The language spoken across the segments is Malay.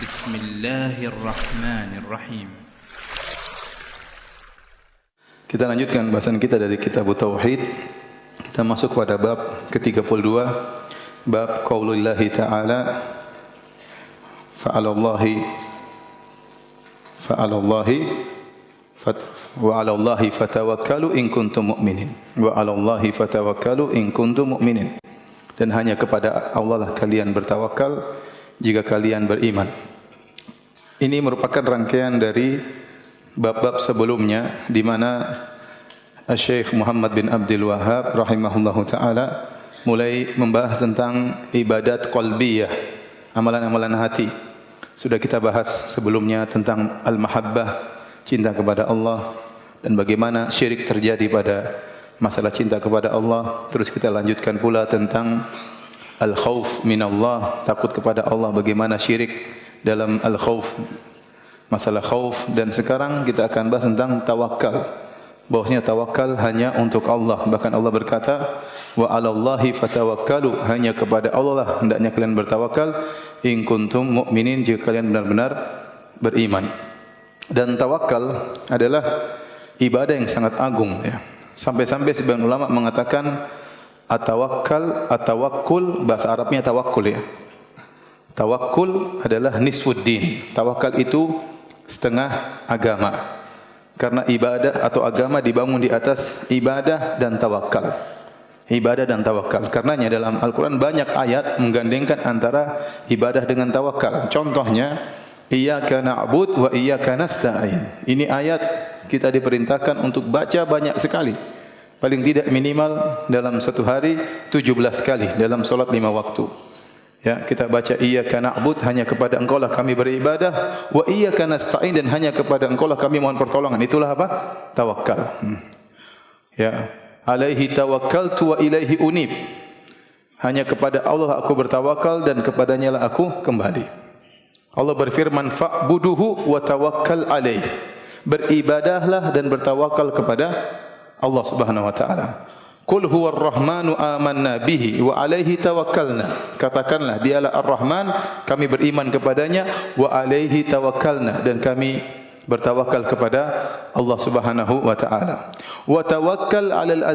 Bismillahirrahmanirrahim. Kita lanjutkan bahasan kita dari kitab Tauhid. Kita masuk pada bab ke-32, bab qaulullahi ta'ala wa 'alallahi fatawakkalu in kuntum mu'minin. Wa 'alallahi fatawakkalu in kuntum mu'minin. Dan hanya kepada Allah lah kalian bertawakal jika kalian beriman. Ini merupakan rangkaian dari bab-bab sebelumnya di mana Syekh Muhammad bin Abdul Wahhab rahimahullahu taala mulai membahas tentang ibadat qalbiyah, amalan-amalan hati. Sudah kita bahas sebelumnya tentang al-mahabbah, cinta kepada Allah, dan bagaimana syirik terjadi pada masalah cinta kepada Allah. Terus kita lanjutkan pula tentang al-khauf minallah, takut kepada Allah, bagaimana syirik dalam al-khauf, masalah khauf. Dan sekarang kita akan bahas tentang tawakal, bahwasanya tawakal hanya untuk Allah. Bahkan Allah berkata, wa 'alallahi fatawakkalu, hanya kepada Allah lah hendaknya kalian bertawakal, in kuntum mu'minin, jika kalian benar-benar beriman. Dan tawakal adalah ibadah yang sangat agung, ya. Sampai-sampai sebagian ulama mengatakan at-tawakkul, bahasa Arabnya tawakkul, ya. Tawakkul adalah nisfuddin. Tawakal itu setengah agama. Karena ibadah atau agama dibangun di atas ibadah dan tawakal. Ibadah dan tawakal. Karenanya dalam Al-Quran banyak ayat menggandengkan antara ibadah dengan tawakal. Contohnya, iyyaka na'bud wa iyyaka nasta'in. Ini ayat kita diperintahkan untuk baca banyak sekali. Paling tidak minimal dalam satu hari 17 kali dalam solat 5 waktu. Ya, kita baca iyyaka na'bud, hanya kepada Engkau lah kami beribadah, wa iyyaka nasta'in, dan hanya kepada Engkau lah kami mohon pertolongan. Itulah apa? Tawakal. Ya, alaihi tawakkaltu wa ilaihi unib. Hanya kepada Allah aku bertawakal dan kepadanya lah aku kembali. Allah berfirman, fa'buduhu wa tawakkal alaih. Beribadahlah dan bertawakal kepada Allah Subhanahu wa taala. Qul huwar rahmanu amanna bihi wa alaihi tawakkalna. Katakanlah dialah Ar-Rahman, kami beriman kepadanya, wa alaihi tawakkalna, dan kami bertawakal kepada Allah Subhanahu wa taala. Wa tawakkal 'alal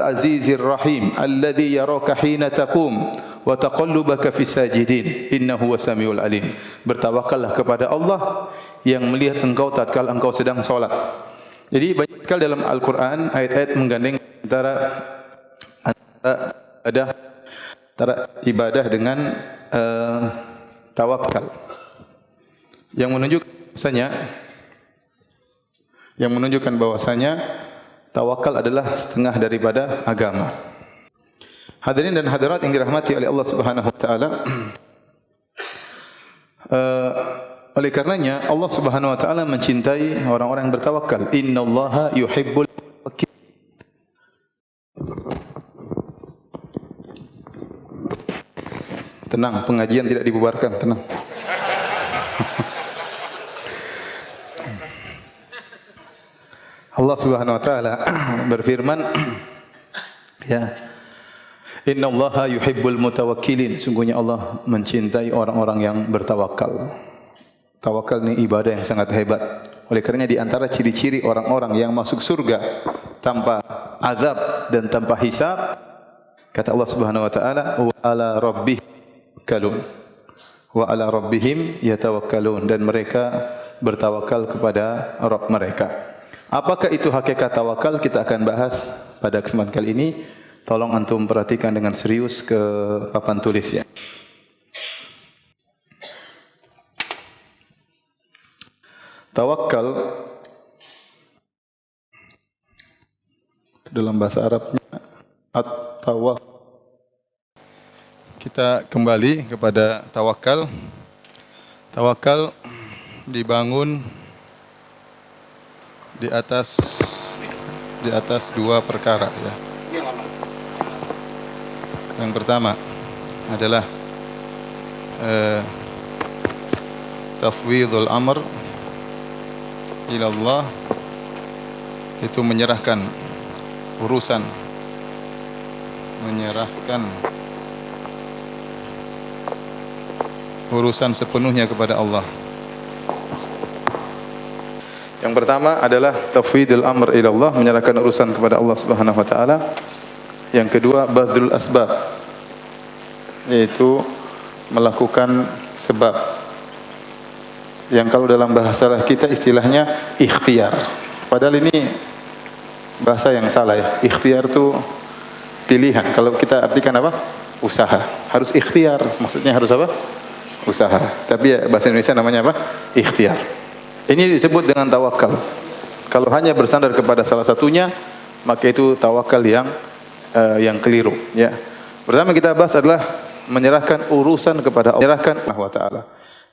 azizir rahim alladhi yaraka hina taqum wa taqallubaka fis sajidin innahu wasamiul alim. Bertawakallah kepada Allah yang melihat engkau tatkala engkau sedang salat. Jadi banyak sekali dalam Al-Quran ayat-ayat menggandeng antara ibadah dengan tawakal, yang menunjukkan bahwasanya tawakal adalah setengah daripada agama. Hadirin dan hadirat yang dirahmati oleh Allah Subhanahu wa taala, oleh karenanya Allah Subhanahu wa taala mencintai orang-orang yang bertawakal. Innallaha yuhibbul tawakkil. Tenang, pengajian tidak dibubarkan, tenang. Allah Subhanahu wa taala berfirman, ya, innallaha yuhibbul mutawakkilin. Sungguhnya Allah mencintai orang-orang yang bertawakal. Tawakal ini ibadah yang sangat hebat. Oleh karenanya di antara ciri-ciri orang-orang yang masuk surga tanpa azab dan tanpa hisab, kata Allah Subhanahu wa taala, wa ala rabbihim yatawakkalun, dan mereka bertawakal kepada Rabb mereka. Apakah itu hakikat tawakal? Kita akan bahas pada kesempatan kali ini. Tolong antum perhatikan dengan serius ke papan tulis, ya. Tawakal dalam bahasa Arabnya at-tawakkul. Kita kembali kepada tawakal. Tawakal dibangun di atas dua perkara, ya. Yang pertama adalah tafwidul amr ila Allah, itu menyerahkan urusan, urusan sepenuhnya kepada Allah. Yang pertama adalah tafwidul amr ila Allah, menyerahkan urusan kepada Allah Subhanahu wa taala. Yang kedua, badlul asbab, yaitu melakukan sebab. Yang kalau dalam bahasa kita istilahnya ikhtiar. Padahal ini bahasa yang salah ya. Ikhtiar itu pilihan. Kalau kita artikan apa? Usaha. Harus ikhtiar. Maksudnya harus apa? Usaha. Tapi ya, bahasa Indonesia namanya apa? Ikhtiar. Ini disebut dengan tawakal. Kalau hanya bersandar kepada salah satunya, maka itu tawakal yang keliru. Ya. Pertama kita bahas adalah menyerahkan urusan kepada Allah, menyerahkan Allah Taala.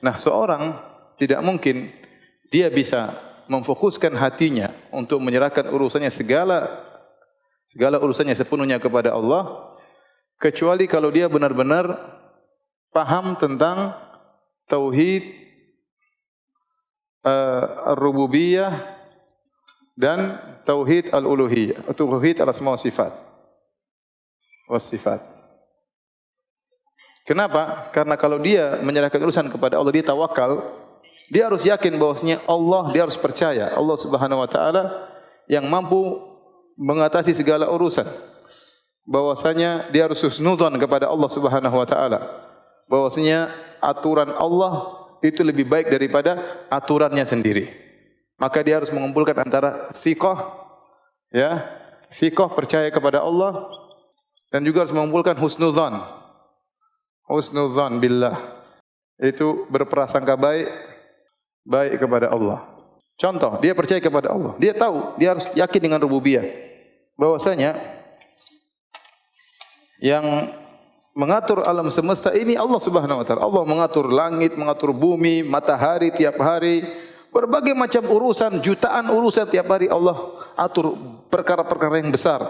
Nah, seorang tidak mungkin dia bisa memfokuskan hatinya untuk menyerahkan urusannya segala urusannya sepenuhnya kepada Allah, kecuali kalau dia benar-benar paham tentang tauhid ar-rububiyah dan tauhid al-uluhiyah, atau tauhid al-asma wa sifat. Kenapa? Karena kalau dia menyerahkan urusan kepada Allah, dia tawakal, dia harus yakin bahwasanya Allah, dia harus percaya Allah Subhanahu wa taala yang mampu mengatasi segala urusan. Bahwasanya dia harus husnudzon kepada Allah Subhanahu wa taala. Bahwasanya aturan Allah itu lebih baik daripada aturannya sendiri. Maka dia harus mengumpulkan antara thiqah, ya, thiqah percaya kepada Allah, dan juga harus mengumpulkan husnudzan billah, itu berprasangka baik kepada Allah. Contoh, dia percaya kepada Allah, dia tahu, dia harus yakin dengan rububiyah, bahwasanya yang mengatur alam semesta ini Allah Subhanahu wa taala. Allah mengatur langit, mengatur bumi, matahari tiap hari, berbagai macam urusan, jutaan urusan tiap hari Allah atur, perkara-perkara yang besar.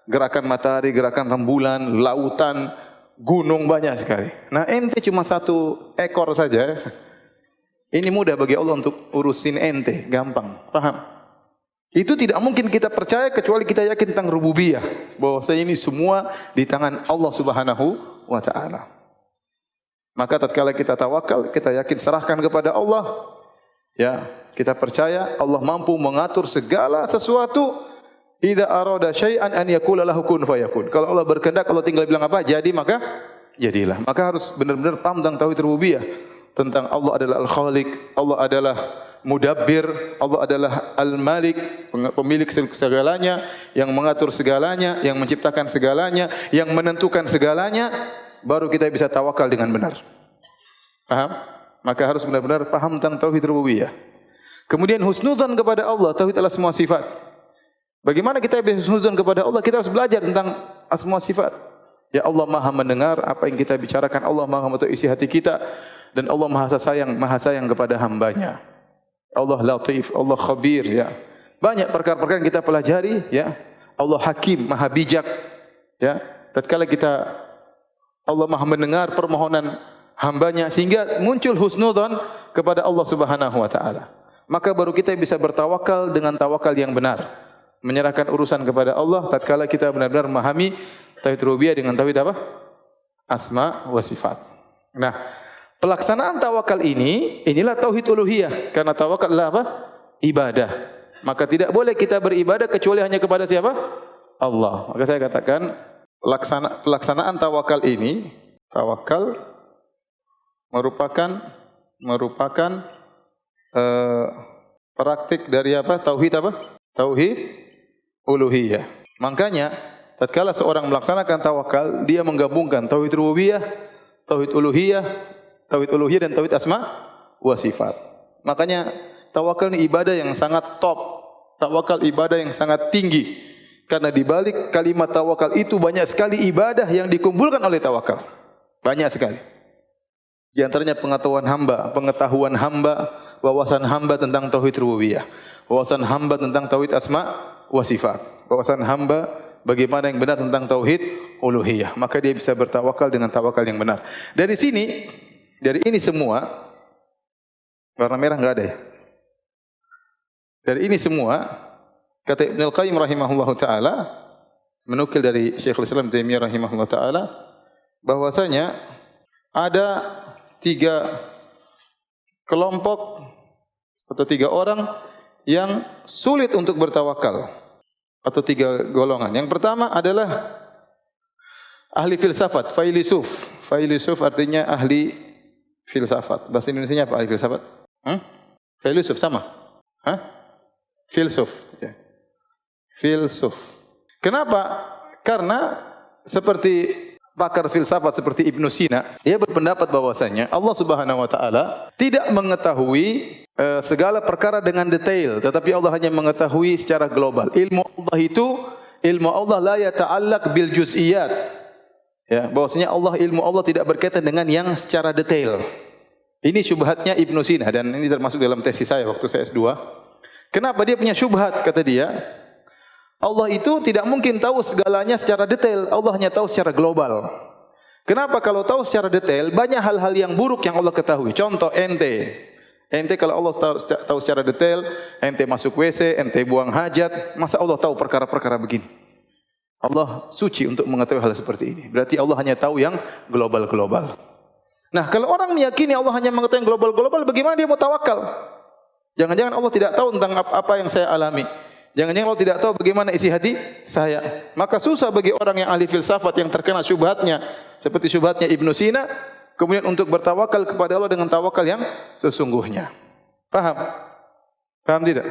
Gerakan matahari, gerakan rembulan, lautan, gunung, banyak sekali. Nah, ente cuma satu ekor saja. Ini mudah bagi Allah untuk urusin ente, gampang. Paham? Itu tidak mungkin kita percaya kecuali kita yakin tentang rububiyah, bahwasanya ini semua di tangan Allah Subhanahu wa taala. Maka tatkala kita tawakal, kita yakin serahkan kepada Allah, ya, kita percaya Allah mampu mengatur segala sesuatu. Idza arada syai'an an yaqula lahu kun fayakun. Kalau Allah berkehendak, Allah tinggal bilang apa? Jadi, maka jadilah. Maka harus benar-benar paham tentang tauhid rububiyah, tentang Allah adalah Al-Khaliq, Allah adalah Mudabbir, Allah adalah Al-Malik, pemilik segalanya, yang mengatur segalanya, yang menciptakan segalanya, yang menentukan segalanya, baru kita bisa tawakal dengan benar. Paham? Maka harus benar-benar paham tentang tauhid rububiyah. Kemudian husnudzan kepada Allah, tauhid al-asma wa sifat. Bagaimana kita bisa husnudzan kepada Allah? Kita harus belajar tentang asma wa sifat. Ya, Allah Maha mendengar apa yang kita bicarakan, Allah Maha mengetahui isi hati kita, dan Allah Maha sayang kepada hambanya. Allah Latif, Allah Khabir, ya. Banyak perkara-perkara yang kita pelajari, ya. Allah Hakim, Maha bijak, ya. Tatkala kita, Allah Maha mendengar permohonan hambanya, sehingga muncul husnudzan kepada Allah Subhanahu wa taala. Maka baru kita bisa bertawakal dengan tawakal yang benar, menyerahkan urusan kepada Allah tatkala kita benar-benar memahami tauhid rububiyah dengan tauhid apa? Asma wa sifat. Nah, pelaksanaan tawakal inilah tauhid uluhiyah. Karena tawakal adalah apa? Ibadah. Maka tidak boleh kita beribadah kecuali hanya kepada siapa? Allah. Maka saya katakan pelaksanaan tawakal ini, tawakal merupakan praktik dari apa? Tauhid apa? Tauhid uluhiyah. Makanya tatkala seorang melaksanakan tawakal, dia menggabungkan tauhid rububiyah, tauhid uluhiyah dan tauhid asma wa sifat. Makanya tawakal ini ibadah yang sangat top. Tawakal ibadah yang sangat tinggi. Karena di balik kalimat tawakal itu banyak sekali ibadah yang dikumpulkan oleh tawakal. Banyak sekali. Di antaranya pengetahuan hamba, wawasan hamba tentang tauhid rububiyah, wawasan hamba tentang tauhid asma wa sifat, wawasan hamba bagaimana yang benar tentang tauhid uluhiyah. Maka dia bisa bertawakal dengan tawakal yang benar. Dari ini semua, warna merah enggak ada ya? Dari ini semua, kata Ibnu Al-Qayyim rahimahullahu taala, menukil dari Syekhul Islam Taimiyah rahimahullahu taala, bahwasanya ada tiga kelompok atau tiga orang yang sulit untuk bertawakal, atau tiga golongan. Yang pertama adalah ahli filsafat, failisuf. Failisuf artinya ahli filsafat. Bahasa Indonesianya apa ahli filsafat? Failisuf sama? Filsuf. Ya. Filsuf. Kenapa? Karena seperti pakar filsafat seperti Ibnu Sina, dia berpendapat bahwasanya Allah Subhanahu wa taala tidak mengetahui segala perkara dengan detail, tetapi Allah hanya mengetahui secara global. Ilmu Allah la yata'allaq bil juz'iyat. Ya, bahwasanya ilmu Allah tidak berkaitan dengan yang secara detail. Ini syubhatnya Ibnu Sina dan ini termasuk dalam tesis saya waktu saya S2. Kenapa dia punya syubhat? Kata dia, Allah itu tidak mungkin tahu segalanya secara detail. Allah hanya tahu secara global. Kenapa? Kalau tahu secara detail, banyak hal-hal yang buruk yang Allah ketahui. Contoh ente. Ente kalau Allah tahu secara detail, ente masuk WC, ente buang hajat, masa Allah tahu perkara-perkara begini? Allah suci untuk mengetahui hal seperti ini. Berarti Allah hanya tahu yang global-global. Nah, kalau orang meyakini Allah hanya mengetahui yang global-global, bagaimana dia mau tawakal? Jangan-jangan Allah tidak tahu tentang apa yang saya alami. Jangan-jangan Allah tidak tahu bagaimana isi hati saya. Maka susah bagi orang yang ahli filsafat yang terkena syubhatnya seperti syubhatnya Ibnu Sina, kemudian untuk bertawakal kepada Allah dengan tawakal yang sesungguhnya. Paham? Paham tidak?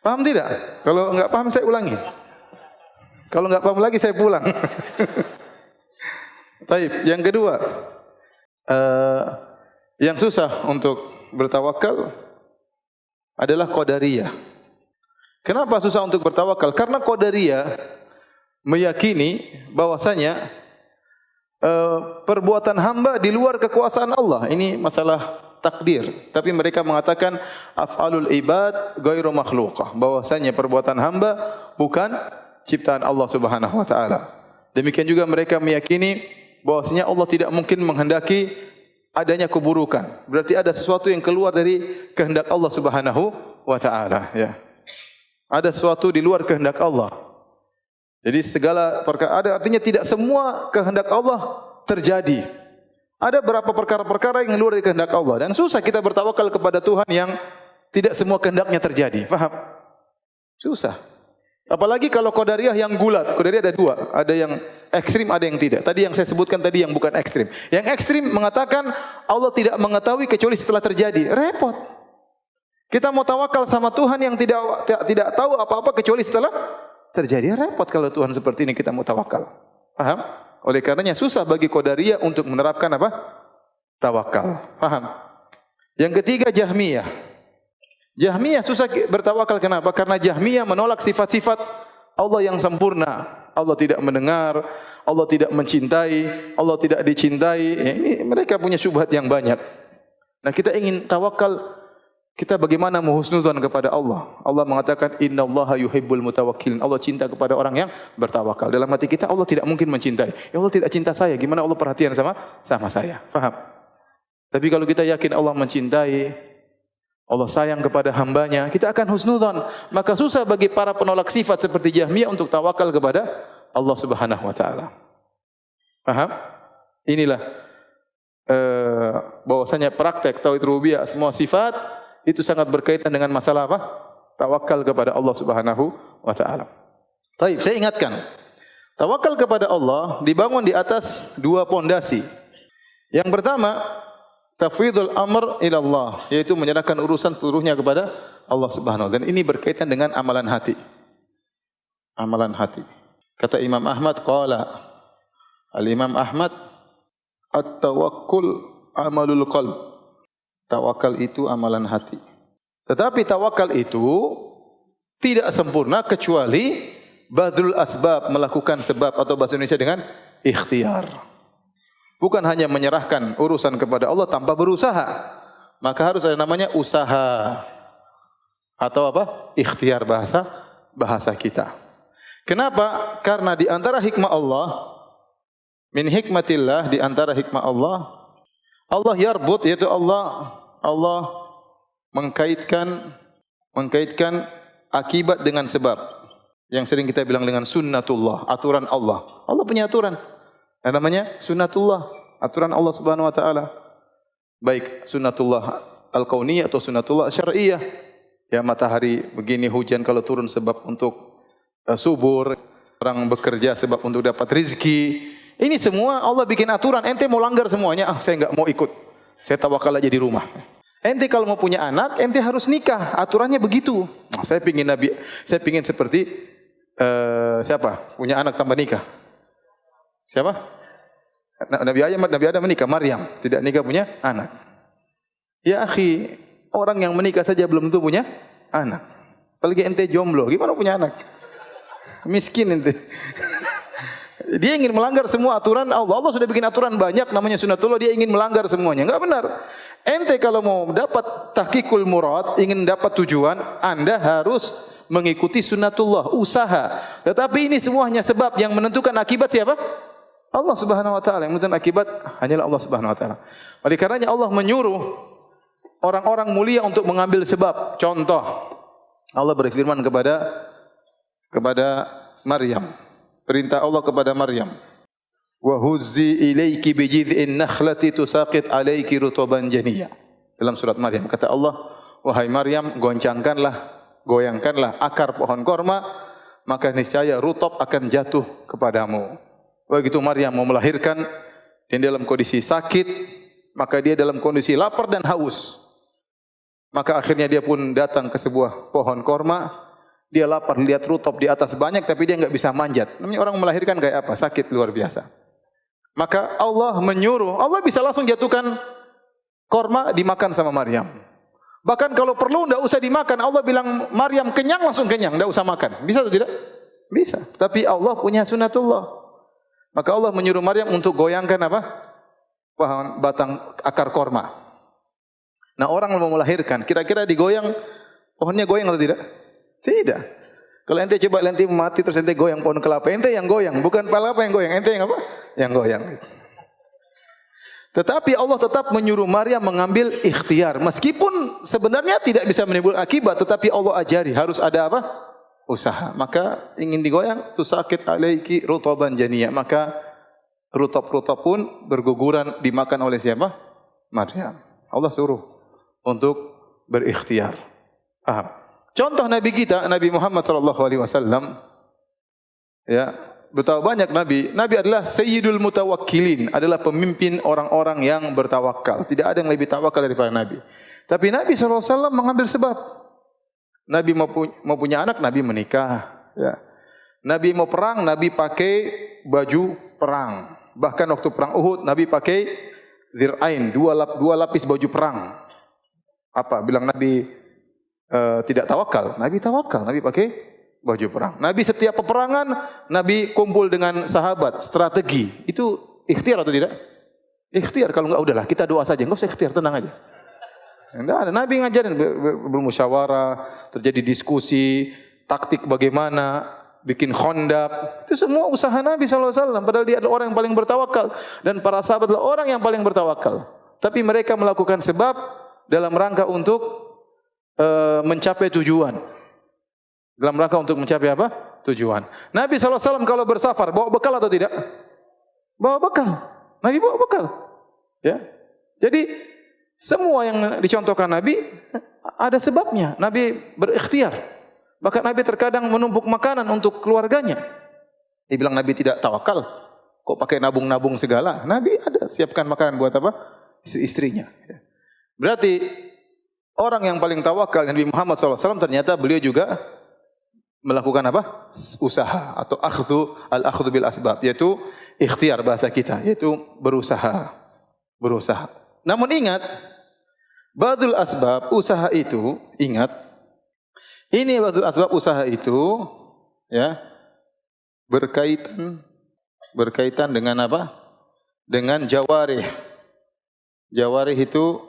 Paham tidak? Kalau enggak paham saya ulangi. Kalau enggak paham lagi saya pulang. Baik, yang kedua, yang susah untuk bertawakal adalah qadariyah. Kenapa susah untuk bertawakal? Karena qadariyah meyakini bahwasanya perbuatan hamba di luar kekuasaan Allah. Ini masalah takdir. Tapi mereka mengatakan af'alul ibad ghairu makhluqah. Bahwasanya perbuatan hamba bukan ciptaan Allah Subhanahu wa taala. Demikian juga mereka meyakini bahwasanya Allah tidak mungkin menghendaki adanya keburukan. Berarti ada sesuatu yang keluar dari kehendak Allah Subhanahu wa taala, ya. Ada sesuatu di luar kehendak Allah. Jadi segala perkara ada, artinya tidak semua kehendak Allah terjadi. Ada beberapa perkara-perkara yang luar dari kehendak Allah dan susah kita bertawakal kepada Tuhan yang tidak semua kehendaknya terjadi. Paham? Susah. Apalagi kalau qadariyah yang gulat. Qadariyah ada dua, ada yang ekstrim, ada yang tidak. Tadi yang saya sebutkan tadi yang bukan ekstrim. Yang ekstrim mengatakan Allah tidak mengetahui kecuali setelah terjadi. Repot. Kita mau tawakal sama Tuhan yang tidak tahu apa-apa kecuali setelah terjadi. Repot kalau Tuhan seperti ini kita mau tawakal. Paham? Oleh karenanya susah bagi qadariyah untuk menerapkan apa? Tawakal. Paham? Yang ketiga Jahmiyah. Jahmiyah susah bertawakal. Kenapa? Karena Jahmiyah menolak sifat-sifat Allah yang sempurna. Allah tidak mendengar, Allah tidak mencintai, Allah tidak dicintai. Ya, ini mereka punya syubhat yang banyak. Nah, kita ingin tawakal. Kita bagaimana menghusnudzan kepada Allah? Allah mengatakan innallaha yuhibbul mutawakkilin. Allah cinta kepada orang yang bertawakal. Dalam hati kita Allah tidak mungkin mencintai. Ya Allah tidak cinta saya, gimana Allah perhatian sama saya? Paham? Tapi kalau kita yakin Allah mencintai, Allah sayang kepada hambanya, kita akan husnudzan. Maka susah bagi para penolak sifat seperti Jahmiyah untuk tawakal kepada Allah Subhanahu wa taala. Paham? Inilah bahwasanya praktek tauhid rububiyah semua sifat itu sangat berkaitan dengan masalah apa? Tawakal kepada Allah Subhanahu wa taala. Baik, saya ingatkan. Tawakal kepada Allah dibangun di atas dua pondasi. Yang pertama, tafwidul amr ila Allah, yaitu menyerahkan urusan seluruhnya kepada Allah Subhanahu wa taala. Dan ini berkaitan dengan amalan hati. Amalan hati. Kata Imam Ahmad qala Al-Imam Ahmad at-tawakkul amalul qalb. Tawakal itu amalan hati. Tetapi tawakal itu tidak sempurna kecuali badrul asbab, melakukan sebab atau bahasa Indonesia dengan ikhtiar. Bukan hanya menyerahkan urusan kepada Allah tanpa berusaha. Maka harus ada namanya usaha. Atau apa? Ikhtiar bahasa kita. Kenapa? Karena di antara hikmah Allah, min hikmatillah, di antara hikmah Allah yarbut, yaitu Allah mengkaitkan akibat dengan sebab. Yang sering kita bilang dengan sunnatullah, aturan Allah. Allah punya aturan. Namanya sunnatullah, aturan Allah Subhanahu wa taala. baik sunnatullah al-kauniyah atau sunnatullah syar'iyyah. Ya, matahari begini, hujan kalau turun sebab untuk subur, orang bekerja sebab untuk dapat rezeki. Ini semua Allah bikin aturan, ente mau langgar semuanya, saya enggak mau ikut. Saya tawakal aja di rumah. Ente kalau mau punya anak, ente harus nikah. Aturannya begitu. Saya pingin seperti siapa? Punya anak tambah nikah. Siapa? Nabi Adam menikah, Maryam tidak nikah punya anak. Ya akhi, orang yang menikah saja belum tentu punya anak. Apalagi ente jomblo, gimana punya anak? Miskin ente. Dia ingin melanggar semua aturan Allah. Allah sudah bikin aturan banyak namanya sunnatullah, dia ingin melanggar semuanya. Enggak benar. Ente kalau mau dapat tahqiqul murad, ingin dapat tujuan, Anda harus mengikuti sunnatullah, usaha. Tetapi ini semuanya sebab yang menentukan akibat siapa? Allah Subhanahu wa taala. Yang menentukan akibat hanyalah Allah Subhanahu wa taala. Oleh karenanya Allah menyuruh orang-orang mulia untuk mengambil sebab. Contoh, Allah berfirman kepada Maryam. Perintah Allah kepada Maryam. Wa huzzi ilayki bi jid'in nakhlati tusaqit alayki rutaban janiyya. Dalam surat Maryam kata Allah, wahai Maryam, goyangkanlah akar pohon korma, maka niscaya rutab akan jatuh kepadamu. Begitu Maryam mau melahirkan, dan dalam kondisi sakit, maka dia dalam kondisi lapar dan haus. Maka akhirnya dia pun datang ke sebuah pohon korma. Dia lapar, lihat rutab di atas banyak, tapi dia enggak bisa manjat. Namanya orang melahirkan kayak apa? Sakit luar biasa. Maka Allah menyuruh, Allah bisa langsung jatuhkan korma dimakan sama Maryam. Bahkan kalau perlu enggak usah dimakan, Allah bilang Maryam kenyang, langsung kenyang, enggak usah makan. Bisa atau tidak? Bisa. Tapi Allah punya sunnatullah. Maka Allah menyuruh Maryam untuk goyangkan apa? Batang akar korma. Nah, orang mau melahirkan, kira-kira digoyang, pohonnya goyang atau tidak? Tidak. Kalau ente coba nanti mati terus ente goyang pohon kelapa, ente yang goyang, bukan kelapa yang goyang, ente yang apa? Yang goyang. Tetapi Allah tetap menyuruh Maryam mengambil ikhtiar, meskipun sebenarnya tidak bisa menimbulkan akibat, tetapi Allah ajari harus ada apa? Usaha. Maka ingin digoyang, tusaqit alaiki rutaban janiyya, maka rutab-rutab pun berguguran dimakan oleh siapa? Maryam. Allah suruh untuk berikhtiar. Paham? Contoh Nabi kita, Nabi Muhammad sallallahu alaihi wasallam, ya, betapa banyak Nabi. Nabi adalah Sayyidul Mutawakkilin, adalah pemimpin orang-orang yang bertawakal. Tidak ada yang lebih tawakal daripada Nabi. Tapi Nabi sallallahu alaihi wasallam mengambil sebab. Nabi mau punya anak, Nabi menikah. Ya. Nabi mau perang, Nabi pakai baju perang. Bahkan waktu perang Uhud, Nabi pakai zir'ain, dua lapis baju perang. Apa? Bilang Nabi tidak tawakal. Nabi tawakal. Nabi pakai baju perang. Nabi setiap peperangan, Nabi kumpul dengan sahabat, strategi. Itu ikhtiar atau tidak? Ikhtiar. Kalau enggak, udahlah, kita doa saja. Enggak usah ikhtiar, tenang aja. Enggak ada. Nabi ngajarin bermusyawarah, terjadi diskusi, taktik bagaimana, bikin khandak. Itu semua usaha Nabi SAW. Padahal dia adalah orang yang paling bertawakal. Dan para sahabat adalah orang yang paling bertawakal. Tapi mereka melakukan sebab dalam rangka untuk mencapai tujuan. Dalam rangka untuk mencapai apa? Tujuan. Nabi SAW kalau bersafar, bawa bekal atau tidak? Bawa bekal. Nabi bawa bekal. Ya. Jadi, semua yang dicontohkan Nabi, ada sebabnya. Nabi berikhtiar. Bahkan Nabi terkadang menumpuk makanan untuk keluarganya. Dibilang Nabi tidak tawakal. Kok pakai nabung-nabung segala? Nabi ada siapkan makanan buat apa? Istrinya. Berarti, orang yang paling tawakal Nabi Muhammad SAW ternyata beliau juga melakukan apa? Usaha atau al-akhdhu bil asbab, yaitu ikhtiar bahasa kita, yaitu berusaha. Namun ingat, badul asbab, usaha itu, ingat, ini badul asbab, usaha itu, ya, berkaitan dengan apa? Dengan jawarih. Jawarih itu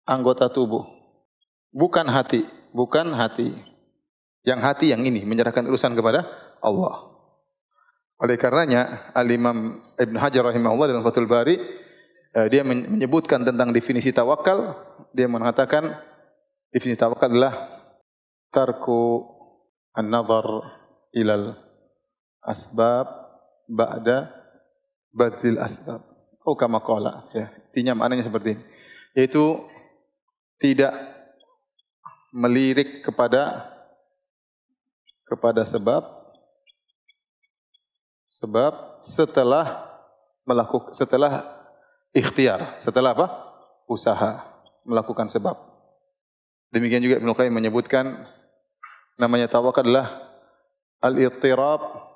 anggota tubuh, bukan hati. Yang hati yang ini menyerahkan urusan kepada Allah. Oleh karenanya Al-Imam Ibn Hajar rahimahullah dalam Fathul Bari, dia menyebutkan tentang definisi tawakal. Dia mengatakan definisi tawakal adalah tarku an-nazar ilal asbab ba'da badil asbab. Oh kama qala, ya. Intinya maknanya seperti ini. Yaitu tidak melirik kepada sebab setelah ikhtiar, setelah apa? Usaha melakukan sebab. Demikian juga Ibnu Qayyim menyebutkan namanya tawakal adalah al-ittirab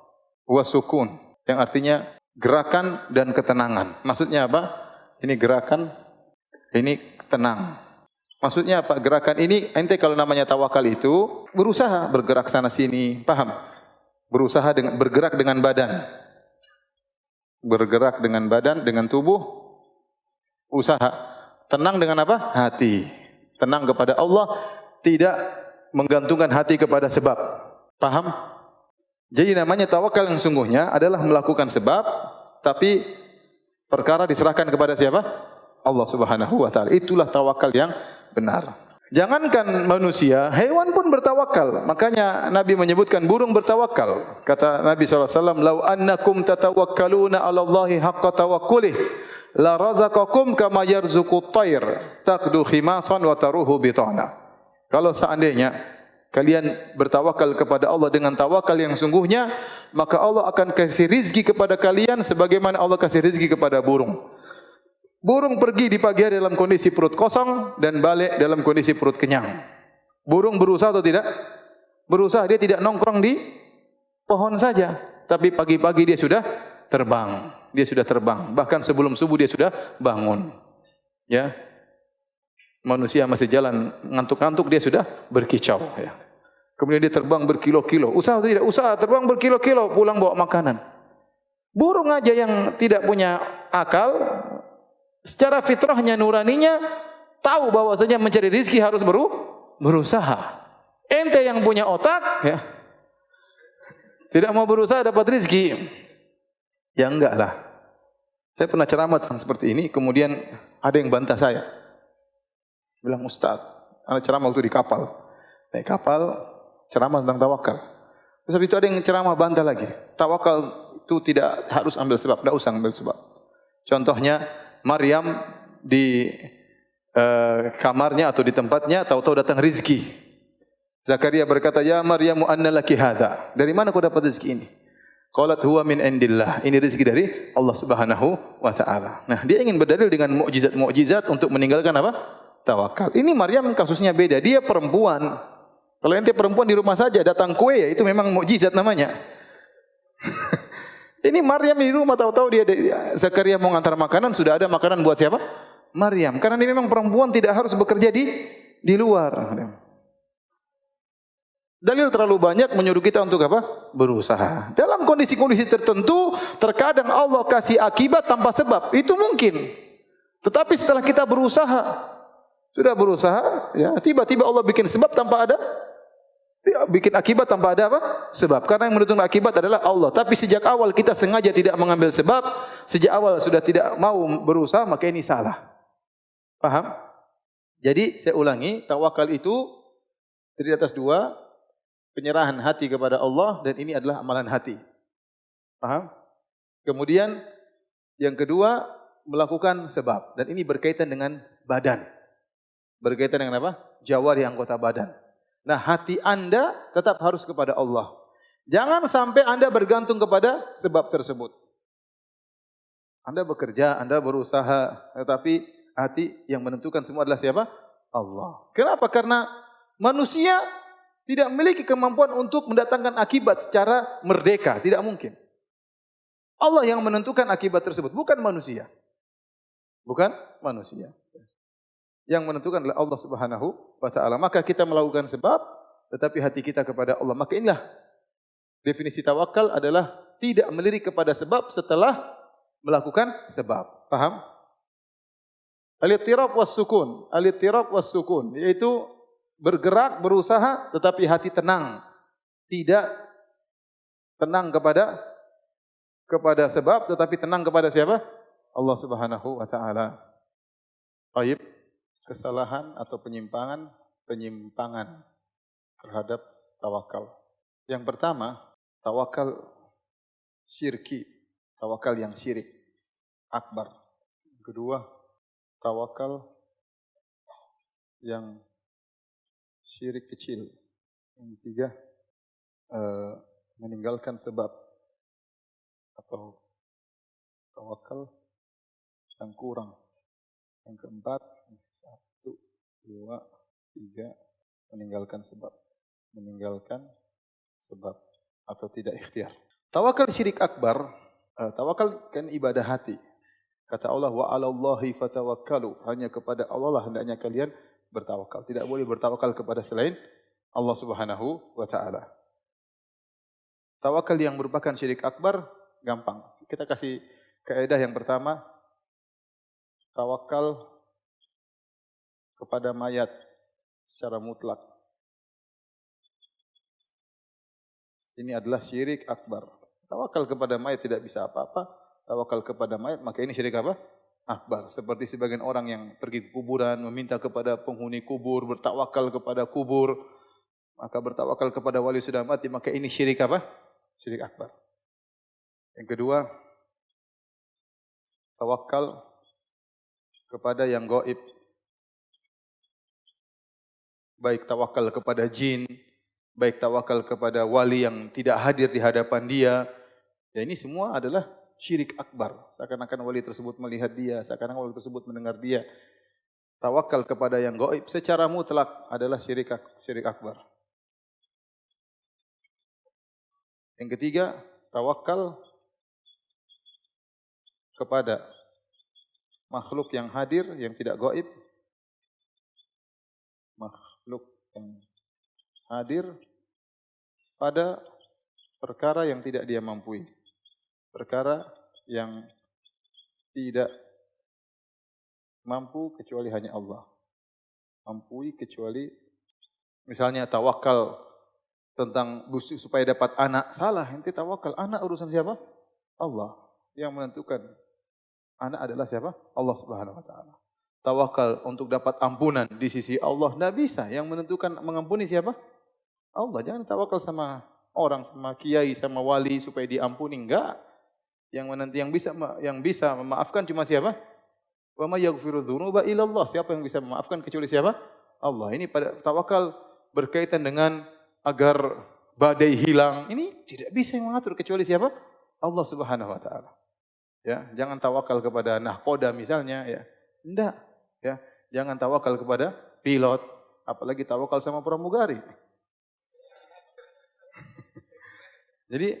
wa sukun, yang artinya gerakan dan ketenangan. Maksudnya apa? Ini gerakan, ini tenang. Maksudnya apa? Gerakan ini, ente kalau namanya tawakal itu berusaha bergerak sana sini, paham? Berusaha dengan bergerak dengan badan. Bergerak dengan badan, dengan tubuh, usaha. Tenang dengan apa? Hati. Tenang kepada Allah, tidak menggantungkan hati kepada sebab. Paham? Jadi namanya tawakal yang sungguhnya adalah melakukan sebab, tapi perkara diserahkan kepada siapa? Allah Subhanahu wa taala. Itulah tawakal yang benar. Jangankan manusia, hewan pun bertawakal. Makanya Nabi menyebutkan burung bertawakal. Kata Nabi SAW, "Lau annakum tatawakkaluna 'ala Allahi haqqa tawakkulih, la razaqakum kama yarzuqut tayr, taqdu khimasan wa taruhu bitana." Kalau seandainya kalian bertawakal kepada Allah dengan tawakal yang sungguhnya, maka Allah akan kasih rizki kepada kalian sebagaimana Allah kasih rizki kepada burung. Burung pergi di pagi hari dalam kondisi perut kosong dan balik dalam kondisi perut kenyang. Burung berusaha atau tidak? Berusaha, dia tidak nongkrong di pohon saja, tapi pagi-pagi dia sudah terbang. Dia sudah terbang. Bahkan sebelum subuh dia sudah bangun. Ya. Manusia masih jalan ngantuk-ngantuk, dia sudah berkicau, ya. Kemudian dia terbang berkilo-kilo. Usaha atau tidak? Usaha, terbang berkilo-kilo, pulang bawa makanan. Burung aja yang tidak punya akal, secara fitrahnya, nuraninya, tahu bahwasanya mencari rezeki harus berusaha. Ente yang punya otak, ya, tidak mau berusaha dapat rezeki. Ya enggak lah. Saya pernah ceramah seperti ini, kemudian ada yang bantah saya. Bilang, "Ustaz, ana ceramah waktu di kapal. Naik kapal, ceramah tentang tawakal." Terus habis itu ada yang ceramah bantah lagi. Tawakal itu tidak harus ambil sebab, tidak usah ambil sebab. Contohnya, Maryam di kamarnya atau di tempatnya, tahu-tahu datang rizki. Zakaria berkata, "Ya Maryamu anna laki hadha." Dari mana kau dapat rezeki ini? Qalat huwa min indillah. Ini rezeki dari Allah Subhanahu wa taala. Nah, dia ingin berdalil dengan mukjizat-mukjizat untuk meninggalkan apa? Tawakal. Ini Maryam kasusnya beda. Dia perempuan. Kalau ente perempuan di rumah saja datang kue, ya itu memang mukjizat namanya. Ini Maryam di rumah, tahu-tahu dia Zakaria mau ngantar makanan, sudah ada makanan buat siapa? Maryam. Karena dia memang perempuan, tidak harus bekerja di luar. Dalil terlalu banyak menyuruh kita untuk apa? Berusaha. Dalam kondisi-kondisi tertentu, terkadang Allah kasih akibat tanpa sebab. Itu mungkin. Tetapi setelah kita berusaha, sudah berusaha, ya, tiba-tiba Allah bikin sebab tanpa ada, bikin akibat tanpa ada apa? Sebab. Karena yang menentukan akibat adalah Allah. Tapi sejak awal kita sengaja tidak mengambil sebab, sejak awal sudah tidak mau berusaha, maka ini salah. Paham? Jadi saya ulangi, tawakal itu terdiri atas dua, penyerahan hati kepada Allah, dan ini adalah amalan hati. Paham? Kemudian yang kedua, melakukan sebab, dan ini berkaitan dengan badan. Berkaitan dengan apa? Jawari, anggota badan. Nah, hati Anda tetap harus kepada Allah. Jangan sampai Anda bergantung kepada sebab tersebut. Anda bekerja, Anda berusaha, tetapi hati yang menentukan semua adalah siapa? Allah. Kenapa? Karena manusia tidak memiliki kemampuan untuk mendatangkan akibat secara merdeka. Tidak mungkin. Allah yang menentukan akibat tersebut, bukan manusia. Bukan manusia. Yang menentukan adalah Allah Subhanahu wa taala. Maka kita melakukan sebab, tetapi hati kita kepada Allah. Maka inilah definisi tawakal, adalah tidak melirik kepada sebab setelah melakukan sebab. Paham? Al-ittirab was sukun. Al-ittirab was sukun, yaitu bergerak, berusaha, tetapi hati tenang. Tidak tenang kepada sebab, tetapi tenang kepada siapa? Allah Subhanahu wa taala. Baik. Kesalahan atau penyimpangan terhadap tawakal. Yang pertama, tawakal syirki, tawakal yang syirik akbar. kedua, tawakal yang syirik kecil. Yang ketiga, meninggalkan sebab atau tawakal yang kurang. Yang keempat, 1, 2, 3, meninggalkan sebab. Meninggalkan sebab atau tidak ikhtiar. Tawakal syirik akbar, tawakal kan ibadah hati. Kata Allah, wa 'alallahi fatawakkalu. Hanya kepada Allah lah hendaknya kalian bertawakal. Tidak boleh bertawakal kepada selain Allah Subhanahu wa taala. Tawakal yang merupakan syirik akbar gampang. Kita kasih kaidah yang pertama, tawakal kepada mayat secara mutlak. Ini adalah syirik akbar. Tawakal kepada mayat tidak bisa apa-apa. Tawakal kepada mayat, maka ini syirik apa? Akbar. Seperti sebagian orang yang pergi ke kuburan, meminta kepada penghuni kubur, bertawakal kepada kubur, maka bertawakal kepada wali sudah mati, maka ini syirik apa? Syirik akbar. Yang kedua, tawakal kepada yang gaib. Baik tawakal kepada jin, baik tawakal kepada wali yang tidak hadir di hadapan dia. Ya ini semua adalah syirik akbar. Seakan-akan wali tersebut melihat dia, seakan-akan wali tersebut mendengar dia. Tawakal kepada yang gaib secara mutlak adalah syirik akbar. Yang ketiga, tawakal kepada makhluk yang hadir, yang tidak gaib. Makhluk yang hadir pada perkara yang tidak dia mampu. Perkara yang tidak mampu kecuali hanya Allah. Mampu kecuali misalnya tawakal tentang supaya dapat anak. Salah, ente tawakal. Anak urusan siapa? Allah. Yang menentukan anak adalah siapa? Allah Subhanahu wa taala. Tawakal untuk dapat ampunan di sisi Allah enggak bisa. Yang menentukan mengampuni siapa? Allah. Jangan tawakal sama orang, sama kiai, sama wali supaya diampuni, enggak. Yang bisa memaafkan cuma siapa? Wa may yaghfiru dzunuba illa Allah. Siapa yang bisa memaafkan kecuali siapa? Allah. Ini pada tawakal berkaitan dengan agar badai hilang. Ini tidak bisa yang mengatur kecuali siapa? Allah Subhanahu wa taala. Ya, jangan tawakal kepada nahkoda misalnya ya. Enggak, ya. Jangan tawakal kepada pilot, apalagi tawakal sama pramugari. Jadi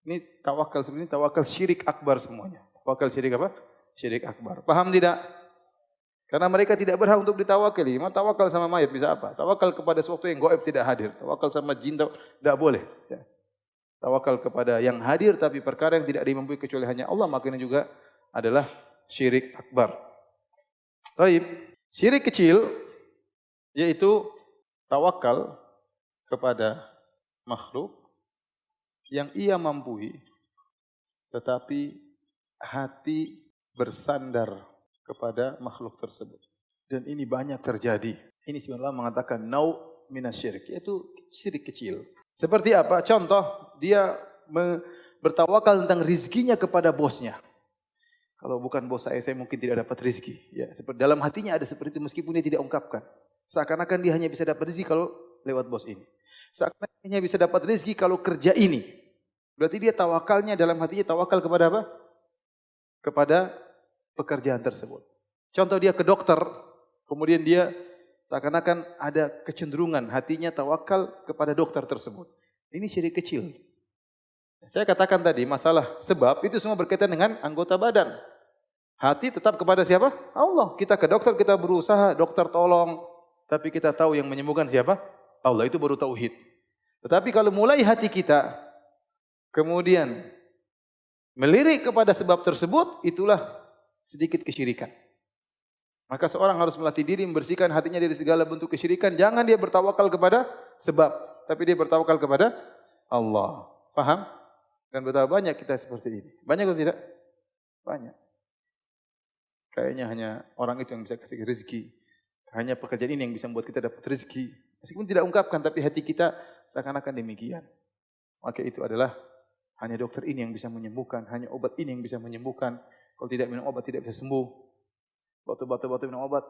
ini tawakal sebenarnya tawakal syirik akbar semuanya. Tawakal syirik apa? Syirik akbar. Paham tidak? Karena mereka tidak berhak untuk ditawakali. Mau tawakal sama mayat bisa apa? Tawakal kepada sesuatu yang gaib tidak hadir. Tawakal sama jin tidak boleh. Ya. Tawakal kepada yang hadir tapi perkara yang tidak dimampu kecuali hanya Allah, maka ini juga adalah syirik akbar. Baik, syirik kecil yaitu tawakal kepada makhluk yang ia mampu tetapi hati bersandar kepada makhluk tersebut. Dan ini banyak terjadi. Ini sebenarnya mengatakan nau minasyirik, yaitu syirik kecil. Seperti apa? Contoh, dia bertawakal tentang rizkinya kepada bosnya. Kalau bukan bos saya mungkin tidak dapat rizki. Ya, seperti dalam hatinya ada seperti itu meskipun dia tidak ungkapkan. Seakan-akan dia hanya bisa dapat rizki kalau lewat bos ini. Seakan-akan dia hanya bisa dapat rizki kalau kerja ini. Berarti dia tawakalnya dalam hatinya tawakal kepada apa? Kepada pekerjaan tersebut. Contoh dia ke dokter, kemudian dia seakan-akan ada kecenderungan hatinya tawakal kepada dokter tersebut. Ini syirik kecil. Saya katakan tadi masalah sebab itu semua berkaitan dengan anggota badan. Hati tetap kepada siapa? Allah. Kita ke dokter, kita berusaha, dokter tolong. Tapi kita tahu yang menyembuhkan siapa? Allah. Itu baru tauhid. Tetapi kalau mulai hati kita kemudian melirik kepada sebab tersebut, itulah sedikit kesyirikan. Maka seorang harus melatih diri membersihkan hatinya dari segala bentuk kesyirikan. Jangan dia bertawakal kepada sebab, tapi dia bertawakal kepada Allah. Paham? Dan betapa banyak kita seperti ini. Banyak atau tidak? Banyak. Kayaknya hanya orang itu yang bisa kasih rezeki. Hanya pekerjaan ini yang bisa membuat kita dapat rezeki. Meskipun tidak ungkapkan, tapi hati kita seakan-akan demikian. Maka itu adalah hanya dokter ini yang bisa menyembuhkan. Hanya obat ini yang bisa menyembuhkan. Kalau tidak minum obat tidak bisa sembuh. Batu-batu minum obat.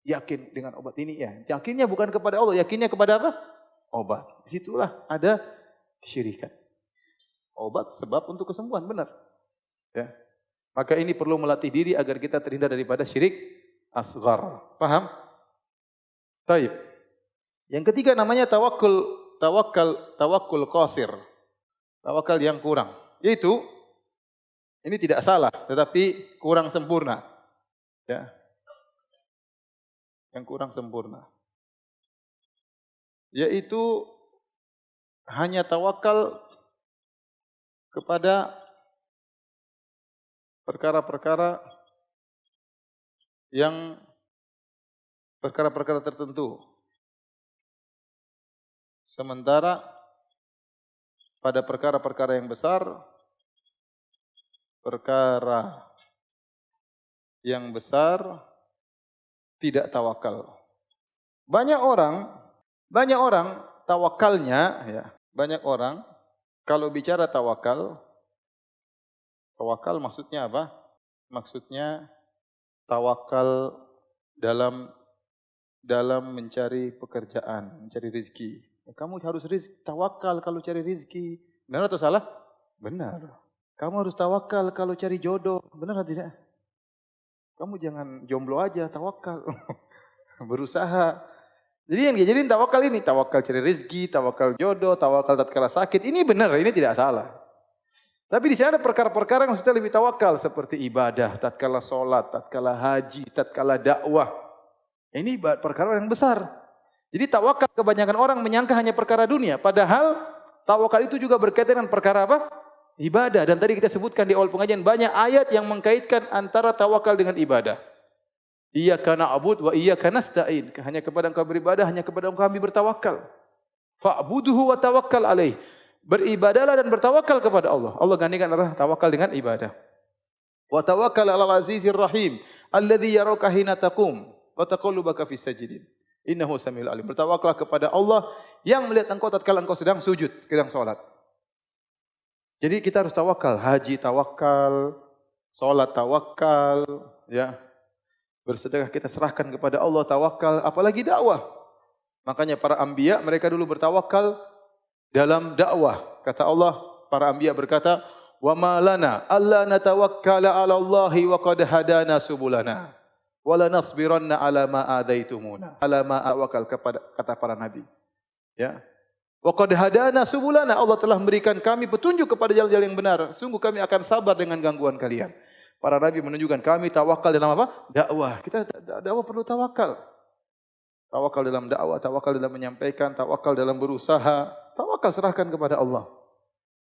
Yakin dengan obat ini ya. Yakinnya bukan kepada Allah, yakinnya kepada apa? Obat. Disitulah ada kesyirikan. Obat sebab untuk kesembuhan, benar. Ya. Maka ini perlu melatih diri agar kita terhindar daripada syirik asghar. Paham? Taib. Yang ketiga namanya tawakul qasir. Tawakal yang kurang. Yaitu ini tidak salah, tetapi kurang sempurna. Ya. Yang kurang sempurna. Yaitu hanya tawakal kepada perkara-perkara tertentu. Sementara pada perkara-perkara yang besar, tidak tawakal. Banyak orang tawakalnya ya. Banyak orang kalau bicara tawakal maksudnya apa? Maksudnya tawakal dalam mencari pekerjaan, mencari rezeki. Kamu harus tawakal kalau cari rezeki. Benar atau salah? Benar. Kamu harus tawakal kalau cari jodoh. Benar atau tidak? Kamu jangan jomblo aja, tawakal. Berusaha. Jadi yang dijadiin tawakal ini, tawakal cari rezeki, tawakal jodoh, tawakal tatkala sakit. Ini benar, ini tidak salah. Tapi di sini ada perkara-perkara yang kita lebih tawakal seperti ibadah, tatkala salat, tatkala haji, tatkala dakwah. Ini perkara yang besar. Jadi tawakal kebanyakan orang menyangka hanya perkara dunia, padahal tawakal itu juga berkaitan dengan perkara apa? Ibadah. Dan tadi kita sebutkan di awal pengajian banyak ayat yang mengkaitkan antara tawakal dengan ibadah. Iyyaka na'budu wa iyyaka nasta'in. Hanya kepada Engkau beribadah, hanya kepada Engkau kami bertawakal. Fa'budhu wa tawakkal alaih. Beribadahlah dan bertawakal kepada Allah. Allah gantikan adalah tawakal dengan ibadah. Wa tawakkal 'alal azizir rahim alladzi yaraka hina taqum wa taqallubaka fis sajidin. Innahu samiul alim. Bertawakallah kepada Allah yang melihat engkau tatkala engkau sedang sujud, sedang salat. Jadi kita harus tawakal, haji tawakal, salat tawakal, ya. Bersedekah kita serahkan kepada Allah, tawakal, apalagi dakwah. Makanya para anbiya mereka dulu bertawakal dalam dakwah. Kata Allah, para anbiya berkata, "Wa ma lana alla natawakkala 'ala Allahi wa qad hadana subulana wa la nasbiranna 'ala ma adaitumuna." Ala ma tawakal kepada kata para nabi. Ya. Wa qad hadana subulana, Allah telah memberikan kami petunjuk kepada jalan-jalan yang benar. Sungguh kami akan sabar dengan gangguan kalian. Para nabi menunjukkan kami tawakal dalam apa? Dakwah. Kita dakwah perlu tawakal. Tawakal dalam dakwah, tawakal dalam menyampaikan, tawakal dalam berusaha. Tawakal serahkan kepada Allah.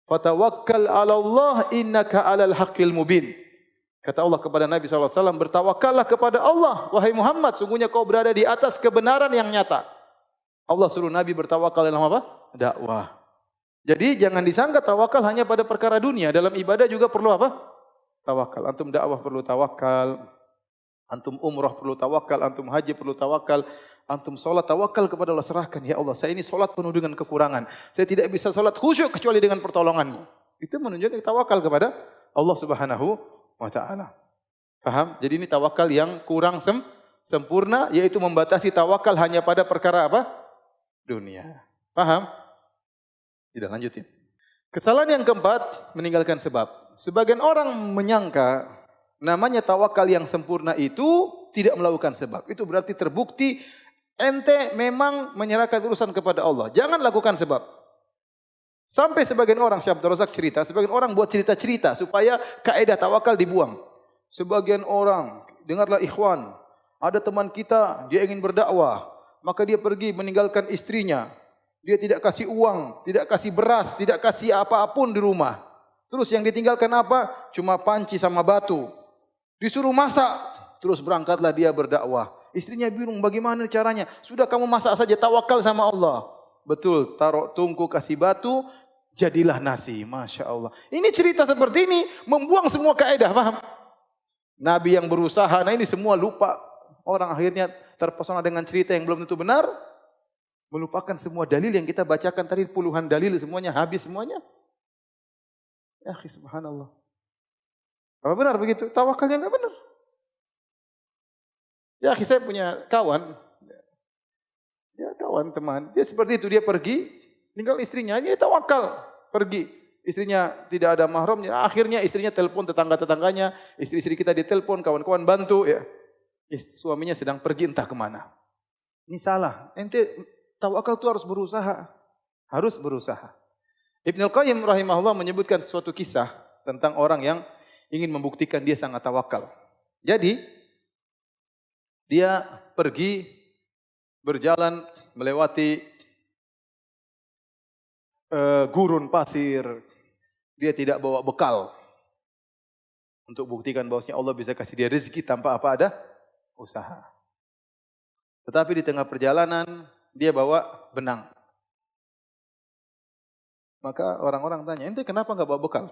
Fatawakkal 'ala Allah innaka 'alal haqqil mubin. Kata Allah kepada Nabi SAW, bertawakallah kepada Allah. Wahai Muhammad, sungguhnya kau berada di atas kebenaran yang nyata. Allah suruh Nabi bertawakal dalam apa? Dakwah. Jadi jangan disangka tawakal hanya pada perkara dunia. Dalam ibadah juga perlu apa? Tawakal. Antum dakwah perlu tawakal. Antum umrah perlu tawakal. Antum haji perlu tawakal. Antum solat tawakal kepada Allah. Serahkan. Ya Allah, saya ini solat penuh dengan kekurangan. Saya tidak bisa solat khusyuk kecuali dengan pertolonganmu. Itu menunjukkan tawakal kepada Allah Subhanahu wa ta'ala. Paham? Jadi ini tawakal yang kurang sempurna, yaitu membatasi tawakal hanya pada perkara apa? Dunia. Paham? Tidak lanjutin. Kesalahan yang keempat, meninggalkan sebab. Sebagian orang menyangka namanya tawakal yang sempurna itu tidak melakukan sebab. Itu berarti terbukti ente memang menyerahkan urusan kepada Allah. Jangan lakukan sebab. Sampai sebagian orang, Syekh Abdul Razak cerita, sebagian orang buat cerita-cerita supaya kaidah tawakal dibuang. Sebagian orang, dengarlah ikhwan, ada teman kita, dia ingin berdakwah, maka dia pergi meninggalkan istrinya. Dia tidak kasih uang, tidak kasih beras, tidak kasih apa-apun di rumah. Terus yang ditinggalkan apa? Cuma panci sama batu. Disuruh masak, terus berangkatlah dia berdakwah. Istrinya bingung bagaimana caranya. Sudah kamu masak saja, tawakal sama Allah. Betul, taruh tungku, kasih batu, jadilah nasi. Masya Allah. Ini cerita seperti ini, membuang semua kaidah, paham? Nabi yang berusaha, nah ini semua lupa. Orang akhirnya terpesona dengan cerita yang belum tentu benar. Melupakan semua dalil yang kita bacakan tadi, puluhan dalil semuanya, habis semuanya. Ya subhanallah. Apa benar begitu? Tawakalnya enggak benar. Ya, saya punya kawan, ya kawan teman, dia seperti itu, dia pergi, tinggal istrinya, ini tawakal, pergi. Istrinya tidak ada mahramnya, akhirnya istrinya telepon tetangga-tetangganya, istri-istri kita ditelepon, kawan-kawan bantu, ya. Suaminya sedang pergi entah kemana. Ini salah, ente tawakal itu harus berusaha, harus berusaha. Ibnu Qayyim rahimahullah menyebutkan suatu kisah tentang orang yang ingin membuktikan dia sangat tawakal. Jadi, dia pergi berjalan melewati gurun pasir. Dia tidak bawa bekal untuk buktikan bahwasanya Allah bisa kasih dia rezeki tanpa apa ada usaha. Tetapi di tengah perjalanan dia bawa benang. Maka orang-orang tanya, ente kenapa enggak bawa bekal?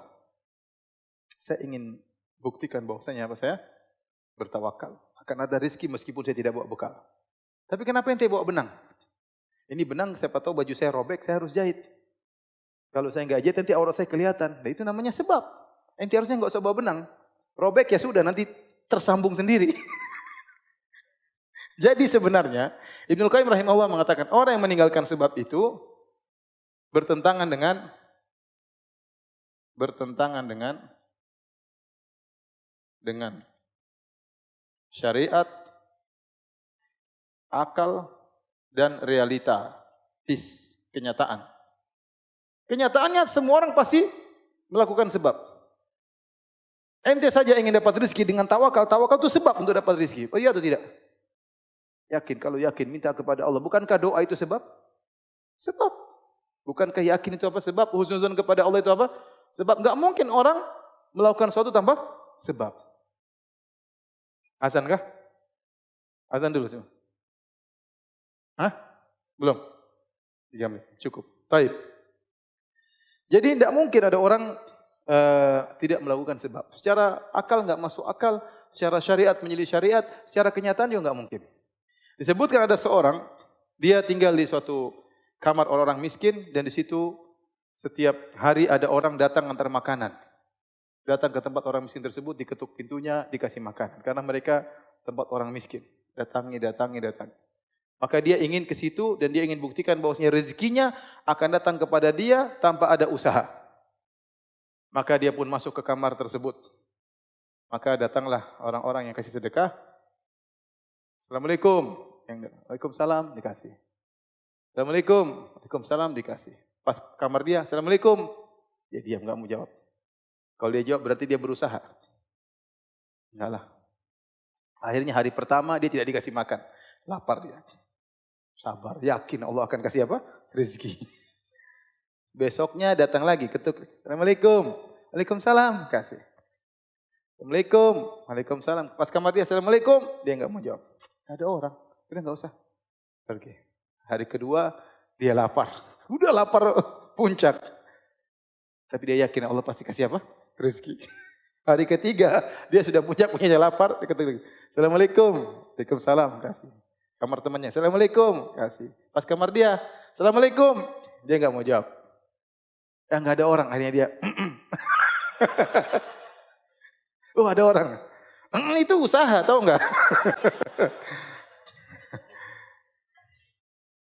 Saya ingin buktikan bahwasanya apa saya bertawakal. Akan ada rezeki meskipun saya tidak bawa bekal. Tapi kenapa ente bawa benang? Ini benang siapa tahu baju saya robek, saya harus jahit. Kalau saya enggak jahit nanti aurat saya kelihatan. Nah, itu namanya sebab. Ente harusnya enggak usah bawa benang. Robek ya sudah, nanti tersambung sendiri. Jadi sebenarnya Ibnu Qayyim rahimahullah mengatakan orang yang meninggalkan sebab itu bertentangan dengan syariat, akal dan realita, kenyataan. Kenyataannya semua orang pasti melakukan sebab. Ente saja ingin dapat rezeki dengan tawakal. Tawakal itu sebab untuk dapat rezeki. Oh iya atau tidak? Yakin, kalau yakin minta kepada Allah. Bukankah doa itu sebab? Sebab. Bukankah yakin itu apa? Sebab. Husnuzon kepada Allah itu apa? Sebab. Enggak mungkin orang melakukan sesuatu tanpa sebab. Azan kah? Azan dulu semua. Hah? Belum? 3 menit. Cukup. Baik. Jadi tidak mungkin ada orang tidak melakukan sebab. Secara akal enggak masuk akal, secara syariat menjadi syariat, secara kenyataan juga enggak mungkin. Disebutkan ada seorang, dia tinggal di suatu kamar orang-orang miskin dan di situ setiap hari ada orang datang antar makanan. Datang ke tempat orang miskin tersebut, diketuk pintunya, dikasih makanan. Karena mereka tempat orang miskin. Datangi. Maka dia ingin ke situ dan dia ingin buktikan bahwasanya rezekinya akan datang kepada dia tanpa ada usaha. Maka dia pun masuk ke kamar tersebut. Maka datanglah orang-orang yang kasih sedekah. Assalamualaikum. Waalaikumsalam, dikasih. Assalamualaikum. Waalaikumsalam, dikasih. Pas kamar dia, Assalamualaikum. Dia diam, enggak mau jawab. Kalau dia jawab berarti dia berusaha. Enggak lah. Akhirnya hari pertama dia tidak dikasih makan. Lapar dia. Sabar, yakin Allah akan kasih apa? Rezeki. Besoknya datang lagi, ketuk. Assalamualaikum. Waalaikumsalam, kasih. Assalamualaikum. Waalaikumsalam. Pas kamar dia, Assalamualaikum. Dia enggak mau jawab. Ada orang. Udah enggak usah. Pergi. Hari kedua, dia lapar. Udah lapar puncak. Tapi dia yakin Allah pasti kasih apa? Rezeki. Hari ketiga, dia sudah puncak-puncaknya lapar. Dia ketuk. Assalamualaikum. Waalaikumsalam, kasih. Kamar temannya, Assalamualaikum, kasih. Pas kamar dia, Assalamualaikum. Dia enggak mau jawab. Ya enggak ada orang, akhirnya dia. Oh ada orang. Itu usaha, tahu enggak?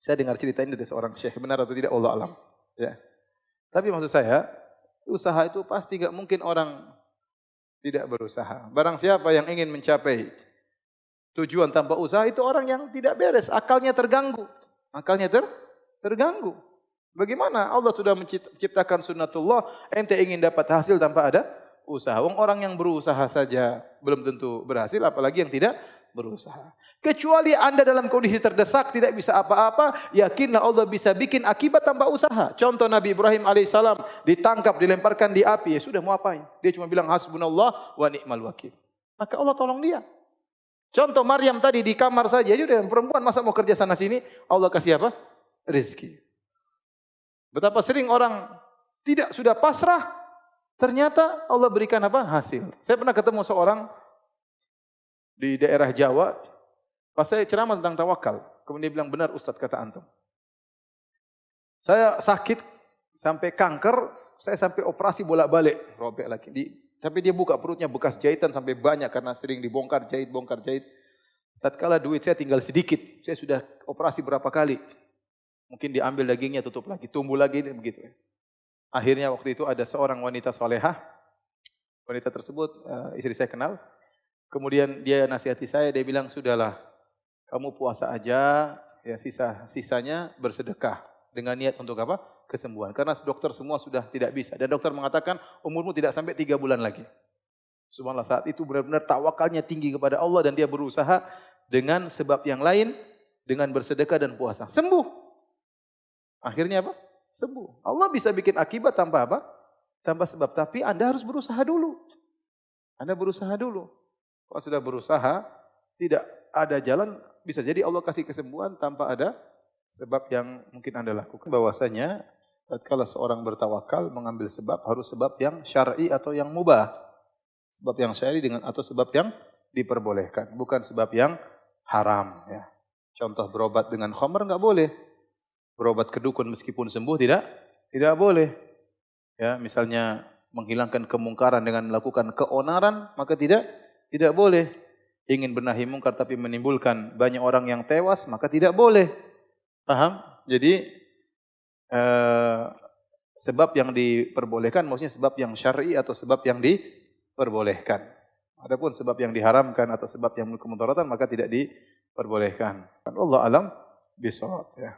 Saya dengar cerita ini dari seorang syekh, benar atau tidak, Allah alam. Ya. Tapi maksud saya, usaha itu pasti enggak mungkin orang tidak berusaha. Barang siapa yang ingin mencapai tujuan tanpa usaha itu orang yang tidak beres, akalnya terganggu. Akalnya terganggu. Bagaimana Allah sudah menciptakan sunnatullah, ente ingin dapat hasil tanpa ada usaha. Orang yang berusaha saja belum tentu berhasil, apalagi yang tidak berusaha. Kecuali Anda dalam kondisi terdesak, tidak bisa apa-apa, yakinlah Allah bisa bikin akibat tanpa usaha. Contoh Nabi Ibrahim alaihissalam ditangkap, dilemparkan di api, ya sudah mau apain? Dia cuma bilang hasbunallah wa ni'mal wakil. Maka Allah tolong dia. Contoh Maryam tadi di kamar saja, sudah perempuan masa mau kerja sana sini, Allah kasih apa? Rezeki. Betapa sering orang tidak sudah pasrah, ternyata Allah berikan apa? Hasil. Saya pernah ketemu seorang di daerah Jawa, pas saya ceramah tentang tawakal, kemudian dia bilang, benar Ustaz kata antum. Saya sakit sampai kanker, saya sampai operasi bolak-balik, robek lagi. Tapi dia buka perutnya bekas jahitan sampai banyak karena sering dibongkar jahit. tatkala duit saya tinggal sedikit, saya sudah operasi berapa kali, mungkin diambil dagingnya, tutup lagi, tumbuh lagi, begitu. Akhirnya waktu itu ada seorang wanita solehah, wanita tersebut istri saya kenal, kemudian dia nasihati saya, dia bilang, sudahlah, kamu puasa aja, ya sisanya bersedekah dengan niat untuk apa? Kesembuhan. Karena dokter semua sudah tidak bisa, dan dokter mengatakan umurmu tidak sampai 3 bulan lagi. Subhanallah, saat itu benar-benar tawakalnya tinggi kepada Allah dan dia berusaha dengan sebab yang lain, dengan bersedekah dan puasa. Sembuh. Akhirnya apa? Sembuh. Allah bisa bikin akibat tanpa apa? Tanpa sebab. Tapi Anda harus berusaha dulu. Anda berusaha dulu. Kalau sudah berusaha, tidak ada jalan, bisa jadi Allah kasih kesembuhan tanpa ada sebab yang mungkin Anda lakukan. Bahwasanya, tatkala seorang bertawakal, mengambil sebab, harus sebab yang syar'i atau yang mubah. Sebab yang syar'i dengan atau sebab yang diperbolehkan, bukan sebab yang haram. Ya. Contoh berobat dengan khamr enggak boleh. Berobat ke dukun meskipun sembuh tidak boleh. Ya, misalnya menghilangkan kemungkaran dengan melakukan keonaran, maka tidak boleh. Ingin benahi mungkar tapi menimbulkan banyak orang yang tewas, maka tidak boleh. Paham? Jadi sebab yang diperbolehkan maksudnya sebab yang syar'i atau sebab yang diperbolehkan. Adapun sebab yang diharamkan atau sebab yang kemudaratan maka tidak diperbolehkan. Allah alam bisawab, ya.